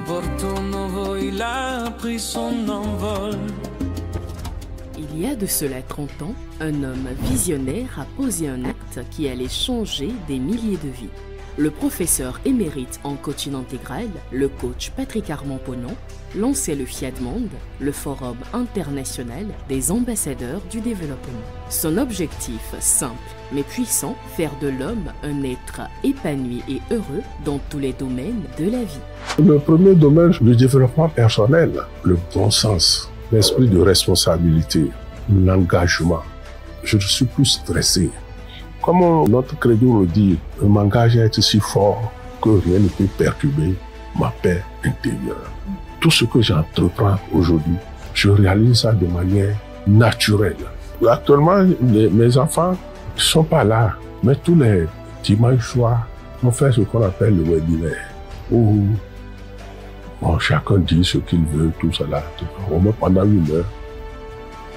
Porto Novo, il a pris son envol. Il y a de cela 30 ans, un homme visionnaire a posé un acte qui allait changer des milliers de vies. Le professeur émérite en coaching intégral, le coach Patrick Armand-Ponnon, lançait le FIAD-Monde, le Forum international des ambassadeurs du développement. Son objectif, simple mais puissant, faire de l'homme un être épanoui et heureux dans tous les domaines de la vie. Le premier domaine, le développement personnel, le bon sens, l'esprit de responsabilité, l'engagement. Je ne suis plus stressé. Comme notre credo le dit, je m'engage à être si fort que rien ne peut perturber ma paix intérieure. Tout ce que j'entreprends aujourd'hui, je réalise ça de manière naturelle. Actuellement, mes enfants ne sont pas là, mais tous les dimanches soirs, on fait ce qu'on appelle le webinaire, où chacun dit ce qu'il veut, tout cela. Au moins pendant 1 heure,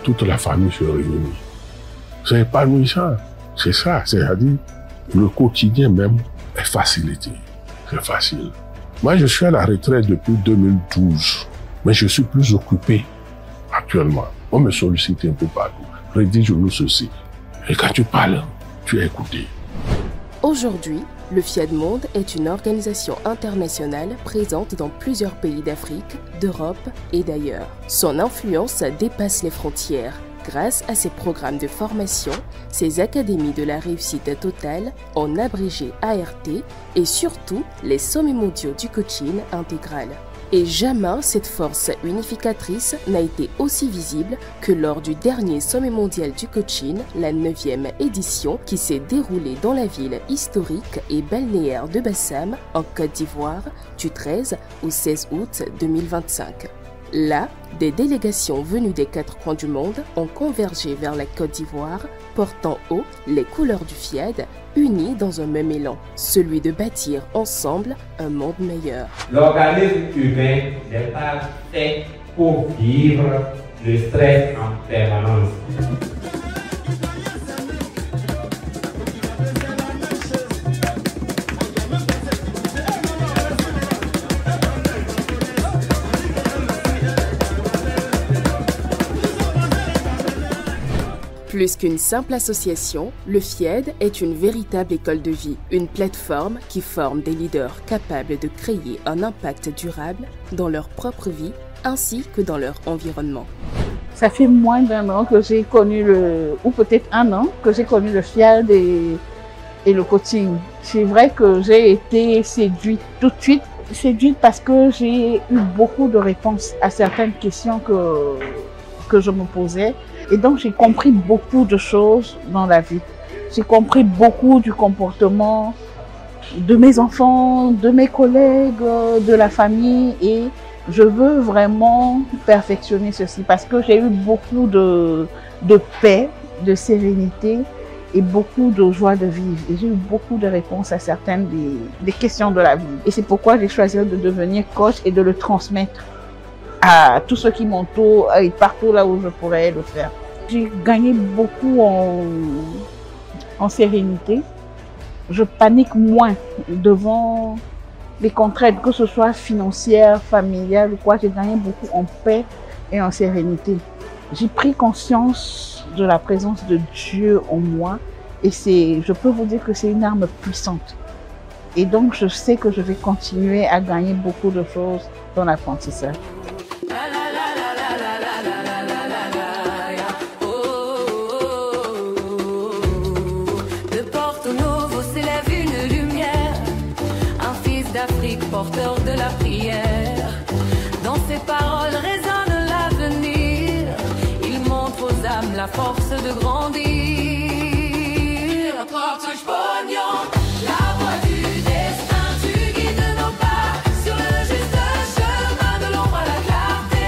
toute la famille se réunit. C'est épanouissant. C'est ça, c'est-à-dire le quotidien même est facilité. C'est facile. Moi, je suis à la retraite depuis 2012, mais je suis plus occupé actuellement. On me sollicite un peu partout. Rédige-nous ceci. Et quand tu parles, tu es écouté. Aujourd'hui, le FIAD-Monde est une organisation internationale présente dans plusieurs pays d'Afrique, d'Europe et d'ailleurs. Son influence dépasse les frontières. Grâce à ses programmes de formation, ses académies de la réussite totale, en abrégé ART, et surtout les sommets mondiaux du coaching intégral. Et jamais cette force unificatrice n'a été aussi visible que lors du dernier sommet mondial du coaching, la 9e édition, qui s'est déroulée dans la ville historique et balnéaire de Bassam, en Côte d'Ivoire, du 13 au 16 août 2025. Là, des délégations venues des 4 coins du monde ont convergé vers la Côte d'Ivoire, portant haut les couleurs du FIAD, unis dans un même élan, celui de bâtir ensemble un monde meilleur. L'organisme humain n'est pas fait pour vivre le stress en permanence. Plus qu'une simple association, le FIAD est une véritable école de vie, une plateforme qui forme des leaders capables de créer un impact durable dans leur propre vie ainsi que dans leur environnement. Ça fait moins d'1 an que j'ai connu ou peut-être 1 an, que j'ai connu le FIAD et le coaching. C'est vrai que j'ai été séduite tout de suite, séduite parce que j'ai eu beaucoup de réponses à certaines questions que je me posais. Et donc, j'ai compris beaucoup de choses dans la vie. J'ai compris beaucoup du comportement de mes enfants, de mes collègues, de la famille. Et je veux vraiment perfectionner ceci parce que j'ai eu beaucoup de paix, de sérénité et beaucoup de joie de vivre. Et j'ai eu beaucoup de réponses à certaines des questions de la vie. Et c'est pourquoi j'ai choisi de devenir coach et de le transmettre à tous ceux qui m'entourent et partout là où je pourrais le faire. J'ai gagné beaucoup en sérénité. Je panique moins devant les contraintes, que ce soit financières, familiales ou quoi. J'ai gagné beaucoup en paix et en sérénité. J'ai pris conscience de la présence de Dieu en moi et je peux vous dire que c'est une arme puissante. Et donc, je sais que je vais continuer à gagner beaucoup de choses dans l'apprentissage. Porteur de la prière, dans ses paroles résonne l'avenir. Il montre aux âmes la force de grandir. Partage pognon, la voie du destin, tu guides nos pas sur le juste chemin de l'ombre à la clarté.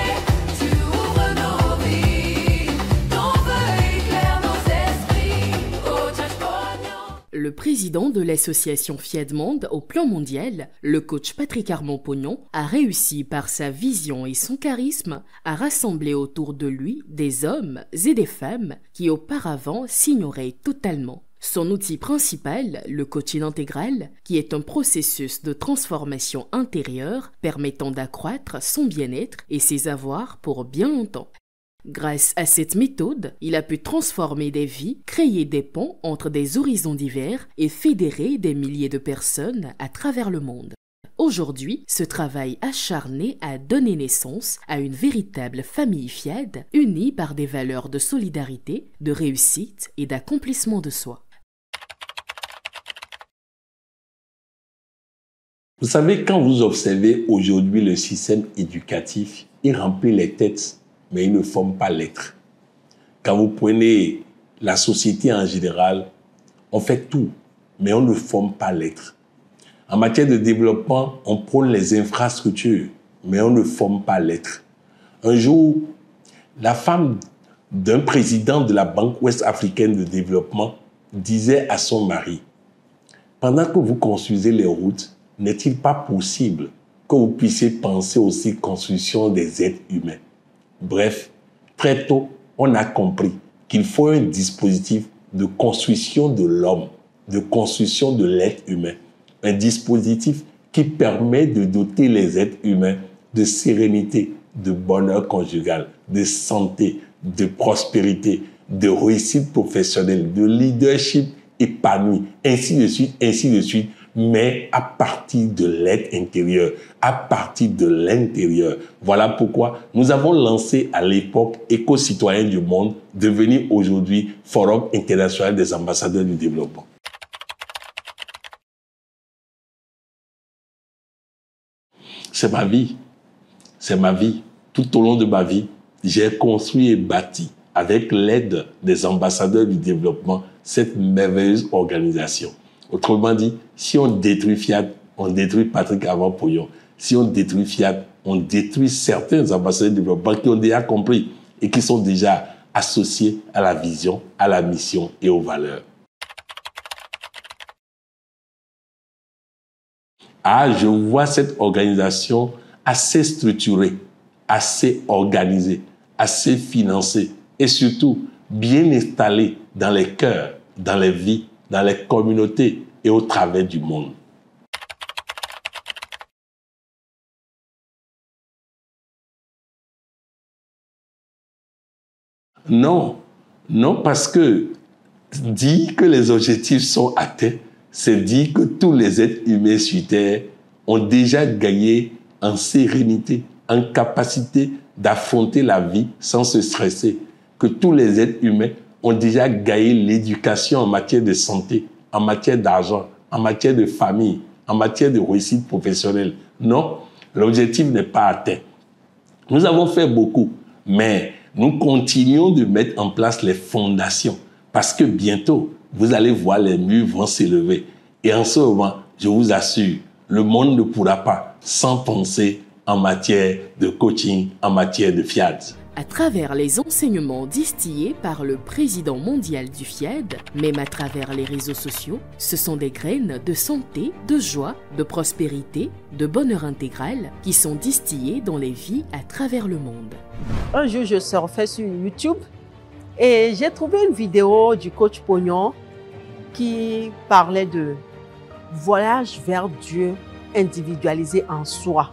Tu ouvres nos vies, ton feu éclaire nos esprits. Oh, Partage pognon. Le président de l'association FIAD-Monde au plan mondial, le coach Patrick Armand-Ponnon, a réussi par sa vision et son charisme à rassembler autour de lui des hommes et des femmes qui auparavant s'ignoraient totalement. Son outil principal, le coaching intégral, qui est un processus de transformation intérieure permettant d'accroître son bien-être et ses avoirs pour bien longtemps. Grâce à cette méthode, il a pu transformer des vies, créer des ponts entre des horizons divers et fédérer des milliers de personnes à travers le monde. Aujourd'hui, ce travail acharné a donné naissance à une véritable famille FIAD, unie par des valeurs de solidarité, de réussite et d'accomplissement de soi. Vous savez, quand vous observez aujourd'hui le système éducatif, il remplit les têtes, mais il ne forme pas l'être. Quand vous prenez la société en général, on fait tout, mais on ne forme pas l'être. En matière de développement, on prône les infrastructures, mais on ne forme pas l'être. Un jour, la femme d'un président de la Banque ouest-africaine de développement disait à son mari, « Pendant que vous construisez les routes, n'est-il pas possible que vous puissiez penser aussi construction des êtres humains ?» Bref, très tôt, on a compris qu'il faut un dispositif de construction de l'homme, de construction de l'être humain. Un dispositif qui permet de doter les êtres humains de sérénité, de bonheur conjugal, de santé, de prospérité, de réussite professionnelle, de leadership épanoui, ainsi de suite, mais à partir de l'être intérieur, à partir de l'intérieur. Voilà pourquoi nous avons lancé à l'époque Éco-Citoyens du Monde, devenu aujourd'hui Forum international des ambassadeurs du développement. C'est ma vie. C'est ma vie. Tout au long de ma vie, j'ai construit et bâti, avec l'aide des ambassadeurs du développement, cette merveilleuse organisation. Autrement dit, si on détruit Fiat, on détruit Patrick Avant-Pouillon. Si on détruit Fiat, on détruit certains ambassadeurs du développement qui ont déjà compris et qui sont déjà associés à la vision, à la mission et aux valeurs. Ah, je vois cette organisation assez structurée, assez organisée, assez financée et surtout bien installée dans les cœurs, dans les vies, dans les communautés et au travers du monde. Non, non, parce que dire que les objectifs sont atteints, c'est dire que tous les êtres humains sur Terre ont déjà gagné en sérénité, en capacité d'affronter la vie sans se stresser. Que tous les êtres humains ont déjà gagné l'éducation en matière de santé, en matière d'argent, en matière de famille, en matière de réussite professionnelle. Non, l'objectif n'est pas atteint. Nous avons fait beaucoup, mais nous continuons de mettre en place les fondations parce que bientôt, vous allez voir les murs vont s'élever. Et en ce moment, je vous assure, le monde ne pourra pas sans penser en matière de coaching, en matière de FIAD. À travers les enseignements distillés par le président mondial du FIAD, même à travers les réseaux sociaux, ce sont des graines de santé, de joie, de prospérité, de bonheur intégral qui sont distillées dans les vies à travers le monde. Un jour, je surfais sur YouTube et j'ai trouvé une vidéo du coach Pognon qui parlait de voyage vers Dieu individualisé en soi.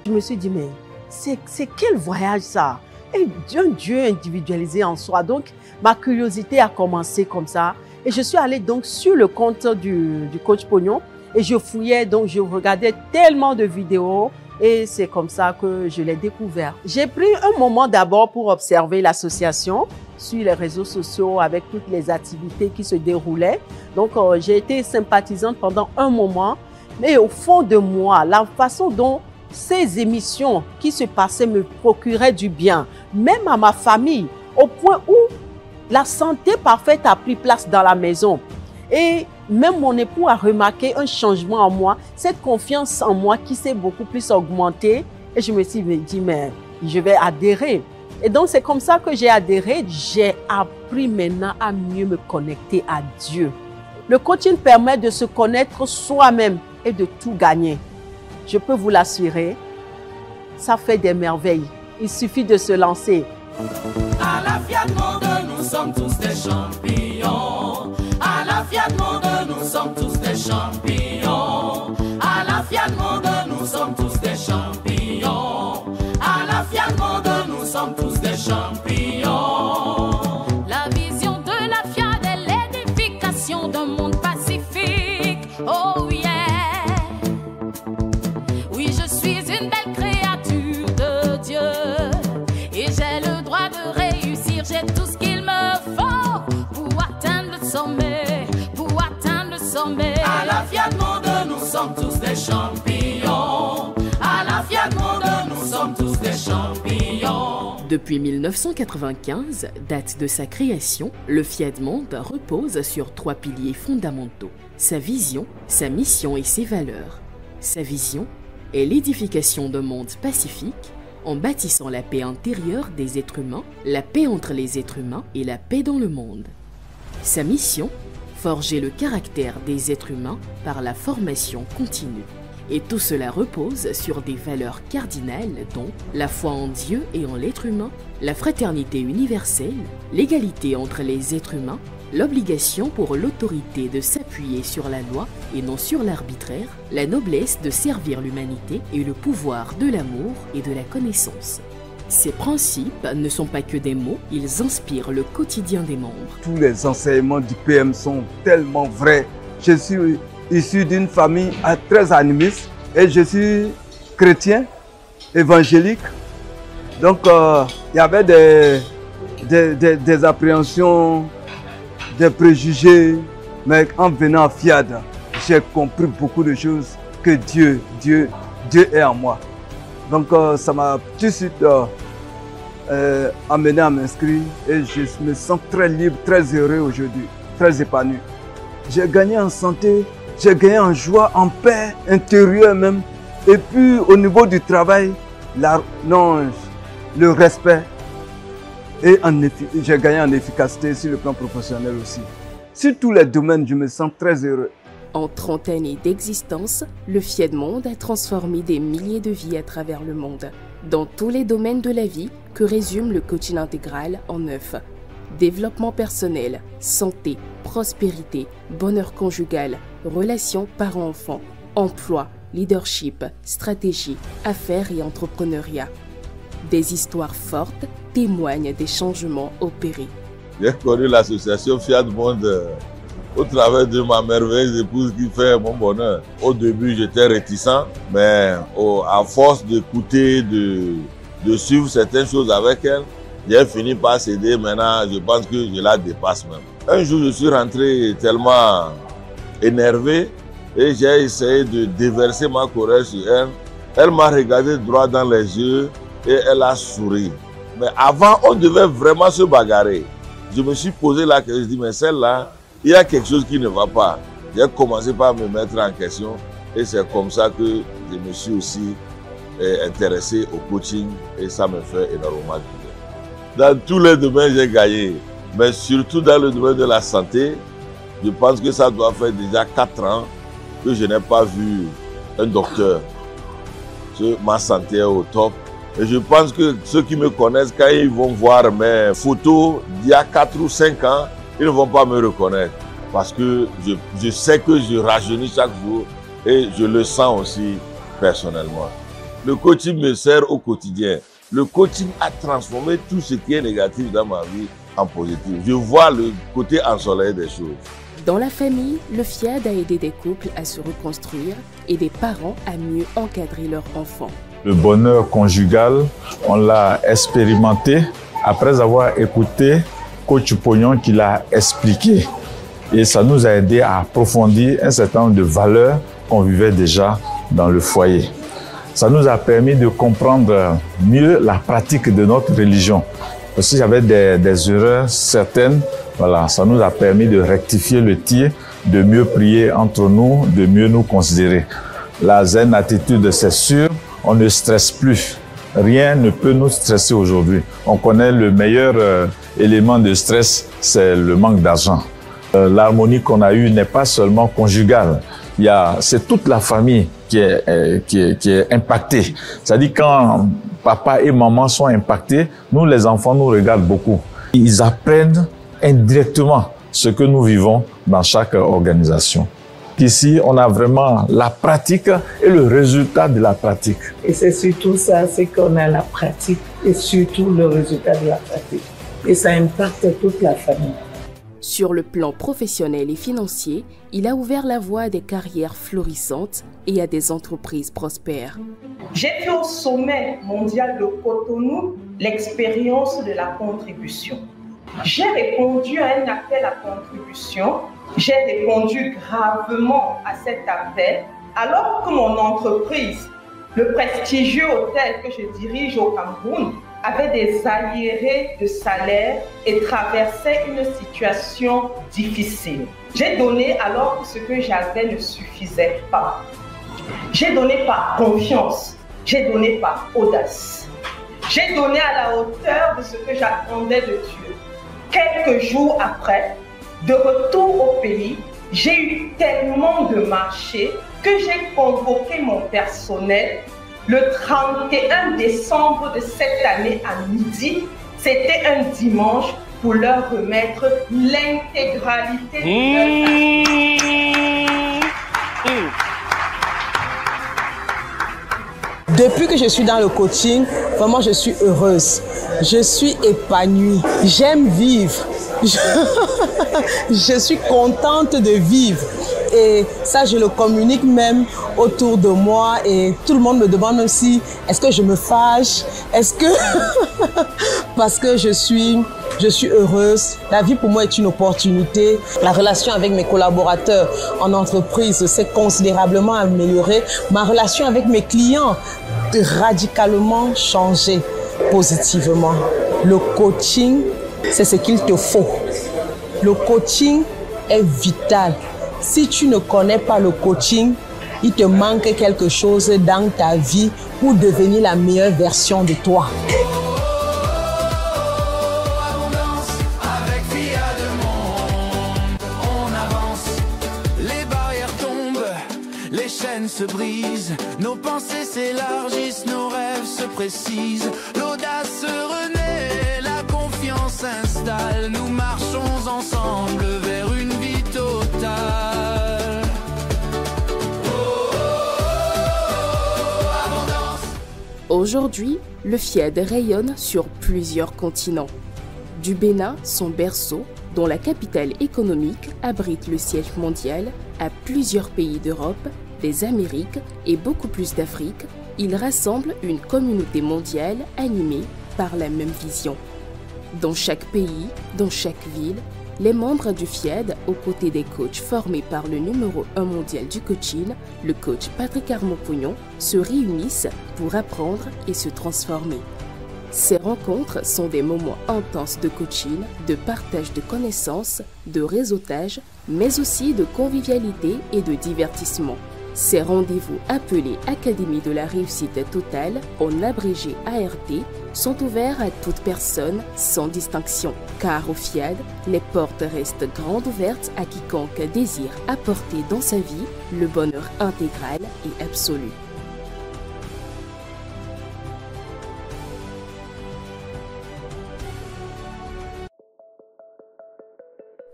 Je me suis dit, mais c'est quel voyage ça? Et un Dieu individualisé en soi. Donc, ma curiosité a commencé comme ça. Et je suis allée donc sur le compte du coach Pognon et je fouillais, donc je regardais tellement de vidéos et c'est comme ça que je l'ai découvert. J'ai pris un moment d'abord pour observer l'association sur les réseaux sociaux avec toutes les activités qui se déroulaient. Donc, j'ai été sympathisante pendant un moment. Mais au fond de moi, la façon dont ces émissions qui se passaient me procuraient du bien, même à ma famille, au point où la santé parfaite a pris place dans la maison. Et même mon époux a remarqué un changement en moi, cette confiance en moi qui s'est beaucoup plus augmentée. Et je me suis dit, mais je vais adhérer. Et donc, c'est comme ça que j'ai adhéré. J'ai appris maintenant à mieux me connecter à Dieu. Le coaching permet de se connaître soi-même et de tout gagner. Je peux vous l'assurer, ça fait des merveilles. Il suffit de se lancer. À la Fiat Monde, nous sommes tous des champions. À sommet, pour atteindre le sommet. À la Fiat Monde, nous sommes tous des champions. À la Fiat Monde, nous sommes tous des champions. Depuis 1995, date de sa création, le Fiat Monde repose sur 3 piliers fondamentaux. Sa vision, sa mission et ses valeurs. Sa vision est l'édification d'un monde pacifique en bâtissant la paix intérieure des êtres humains, la paix entre les êtres humains et la paix dans le monde. Sa mission, forger le caractère des êtres humains par la formation continue. Et tout cela repose sur des valeurs cardinales dont la foi en Dieu et en l'être humain, la fraternité universelle, l'égalité entre les êtres humains, l'obligation pour l'autorité de s'appuyer sur la loi et non sur l'arbitraire, la noblesse de servir l'humanité et le pouvoir de l'amour et de la connaissance. Ces principes ne sont pas que des mots, ils inspirent le quotidien des membres. Tous les enseignements du PM sont tellement vrais. Je suis issu d'une famille très animiste et je suis chrétien, évangélique. Donc il y avait des appréhensions, des préjugés, mais en venant à Fiat, j'ai compris beaucoup de choses que Dieu est en moi. Donc ça m'a tout de suite amené à m'inscrire et je me sens très libre, très heureux aujourd'hui, très épanoui. J'ai gagné en santé, j'ai gagné en joie, en paix intérieure même. Et puis au niveau du travail, le respect. Et j'ai gagné en efficacité sur le plan professionnel aussi. Sur tous les domaines, je me sens très heureux. En 30 années d'existence, le Fiat Monde a transformé des milliers de vies à travers le monde, dans tous les domaines de la vie que résume le coaching intégral en 9. Développement personnel, santé, prospérité, bonheur conjugal, relations parents-enfants, emploi, leadership, stratégie, affaires et entrepreneuriat. Des histoires fortes témoignent des changements opérés. J'ai connu l'association Fiat Monde au travers de ma merveilleuse épouse qui fait mon bonheur. Au début, j'étais réticent, mais à force d'écouter, de suivre certaines choses avec elle, j'ai fini par céder. Maintenant, je pense que je la dépasse même. Un jour, je suis rentré tellement énervé et j'ai essayé de déverser ma colère sur elle. Elle m'a regardé droit dans les yeux et elle a souri. Mais avant, on devait vraiment se bagarrer. Je me suis posé la question, je dis, mais celle-là, il y a quelque chose qui ne va pas. J'ai commencé par me mettre en question et c'est comme ça que je me suis aussi intéressé au coaching et ça me fait énormément de bien. Dans tous les domaines, j'ai gagné, mais surtout dans le domaine de la santé, je pense que ça doit faire déjà 4 ans que je n'ai pas vu un docteur. Ma santé est au top. Et je pense que ceux qui me connaissent, quand ils vont voir mes photos d'il y a 4 ou 5 ans, ils ne vont pas me reconnaître. Parce que je sais que je rajeunis chaque jour et je le sens aussi personnellement. Le coaching me sert au quotidien. Le coaching a transformé tout ce qui est négatif dans ma vie en positif. Je vois le côté ensoleillé des choses. Dans la famille, le Fiat a aidé des couples à se reconstruire et des parents à mieux encadrer leurs enfants. Le bonheur conjugal, on l'a expérimenté après avoir écouté Coach Pognon qui l'a expliqué. Et ça nous a aidé à approfondir un certain nombre de valeurs qu'on vivait déjà dans le foyer. Ça nous a permis de comprendre mieux la pratique de notre religion. Parce qu'il y avait des erreurs certaines, voilà, ça nous a permis de rectifier le tir, de mieux prier entre nous, de mieux nous considérer. La zen attitude, c'est sûr, on ne stresse plus. Rien ne peut nous stresser aujourd'hui. On connaît le meilleur élément de stress, c'est le manque d'argent. L'harmonie qu'on a eue n'est pas seulement conjugale. C'est toute la famille qui est impactée. C'est-à-dire quand papa et maman sont impactés, nous les enfants nous regardent beaucoup. Ils apprennent indirectement ce que nous vivons dans chaque organisation. Ici, on a vraiment la pratique et le résultat de la pratique. Et c'est surtout ça, c'est qu'on a la pratique et surtout le résultat de la pratique. Et ça impacte toute la famille. Sur le plan professionnel et financier, il a ouvert la voie à des carrières florissantes et à des entreprises prospères. J'ai fait au sommet mondial de Cotonou l'expérience de la contribution. J'ai répondu à un appel à contribution. J'ai répondu gravement à cet appel alors que mon entreprise, le prestigieux hôtel que je dirige au Cameroun, avait des arriérés de salaire et traversait une situation difficile. J'ai donné alors que ce que j'avais ne suffisait pas. J'ai donné par confiance, j'ai donné par audace. J'ai donné à la hauteur de ce que j'attendais de Dieu. Quelques jours après, de retour au pays, j'ai eu tellement de marchés que j'ai convoqué mon personnel le 31 décembre de cette année à midi. C'était un dimanche pour leur remettre l'intégralité de leur Depuis que je suis dans le coaching, vraiment je suis heureuse. Je suis épanouie. J'aime vivre. Je suis contente de vivre. Et ça, je le communique même autour de moi. Et tout le monde me demande aussi, est-ce que je me fâche? Est-ce que... Parce que je suis heureuse. La vie pour moi est une opportunité. La relation avec mes collaborateurs en entreprise s'est considérablement améliorée. Ma relation avec mes clients a radicalement changé positivement. Le coaching, c'est ce qu'il te faut. Le coaching est vital. Si tu ne connais pas le coaching, il te manque quelque chose dans ta vie pour devenir la meilleure version de toi. Les chaînes se brisent, nos pensées s'élargissent, nos rêves se précisent, l'audace se renaît, la confiance s'installe, nous marchons ensemble vers une vie totale. Aujourd'hui, le FIED rayonne sur plusieurs continents. Du Bénin, son berceau, dont la capitale économique abrite le siège mondial, à plusieurs pays d'Europe, des Amériques et beaucoup plus d'Afrique, il rassemble une communauté mondiale animée par la même vision. Dans chaque pays, dans chaque ville, les membres du FIED, aux côtés des coachs formés par le numéro 1 mondial du coaching, le coach Patrick Armand-Pognon, se réunissent pour apprendre et se transformer. Ces rencontres sont des moments intenses de coaching, de partage de connaissances, de réseautage, mais aussi de convivialité et de divertissement. Ces rendez-vous appelés Académie de la réussite totale, en abrégé ART, sont ouverts à toute personne sans distinction. Car au FIED, les portes restent grandes ouvertes à quiconque désire apporter dans sa vie le bonheur intégral et absolu.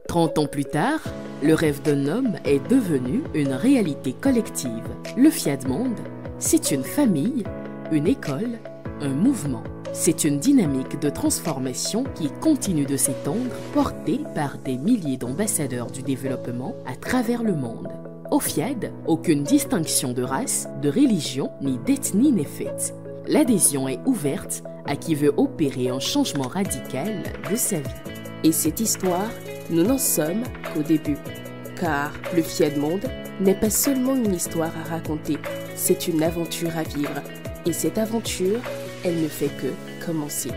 « 30 ans plus tard, le rêve d'un homme est devenu une réalité collective. Le FIED Monde, c'est une famille, une école, un mouvement. C'est une dynamique de transformation qui continue de s'étendre, portée par des milliers d'ambassadeurs du développement à travers le monde. Au FIED, aucune distinction de race, de religion ni d'ethnie n'est faite. L'adhésion est ouverte à qui veut opérer un changement radical de sa vie. Et cette histoire, nous n'en sommes qu'au début. Car le FIED Monde n'est pas seulement une histoire à raconter, c'est une aventure à vivre. Et cette aventure, elle ne fait que commencer.